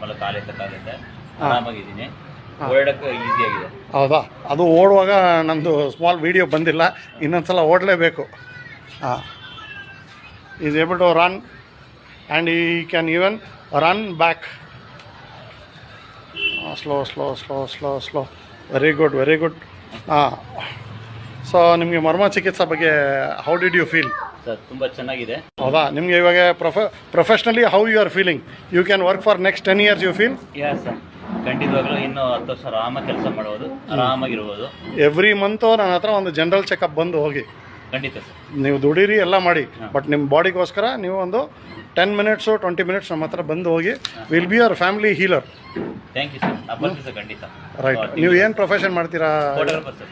Normal ಕಾಲು ಎತ್ತಕ್ಕಾಗುತ್ತೆ. ಆರಾಮಾಗಿದ್ದೀನಿ, ಓಡಾಡಕ್ಕೆ easy ಆಗಿದೆ. ಹೌದಾ? ಅದು ಓಡುವಾಗ ನಮ್ಮದು ಸ್ಮಾಲ್ ವೀಡಿಯೋ ಬಂದಿಲ್ಲ, ಇನ್ನೊಂದು ಸಲ ಓಡಲೇಬೇಕು. ಹಾಂ, he's able to run and he can even run back. Slow slow slow slow slow, very good very good. ಹಾಂ, ಸೊ ನಿಮಗೆ ಮರ್ಮ ಚಿಕಿತ್ಸೆ ಬಗ್ಗೆ how did you feel? Sir ತುಂಬ ಚೆನ್ನಾಗಿದೆ. ಹೌದಾ? ನಿಮಗೆ ಇವಾಗ professionally how you are feeling? You can work for next 10 years you feel? Yeah sir, ಖಂಡಿತವಾಗ್ಲೂ ಇನ್ನೂ 10 ವರ್ಷ ಆರಾಮಾಗಿ ಕೆಲಸ ಮಾಡ್ಬೋದು, ಆರಾಮಾಗಿರ್ಬೋದು. ಎವ್ರಿ ಮಂತು ನನ್ನ ಹತ್ರ ಒಂದು ಜನರಲ್ ಚೆಕಪ್ ಬಂದು ಹೋಗಿ. ಖಂಡಿತ ಸರ್. ನೀವು ದುಡೀರಿ ಎಲ್ಲ ಮಾಡಿ, ಬಟ್ ನಿಮ್ಮ ಬಾಡಿಗೋಸ್ಕರ ನೀವು ಒಂದು 10 minutes 20 minutes ನಮ್ಮ ಹತ್ರ ಬಂದು ಹೋಗಿ. Will be your family healer. Thank you sir. ಬರ್ತೀವಿ ಸರ್ ಖಂಡಿತ. ರೈಟ್. ನೀವು ಏನು ಪ್ರೊಫೆಷನ್ ಮಾಡ್ತೀರಾ? Photographer sir.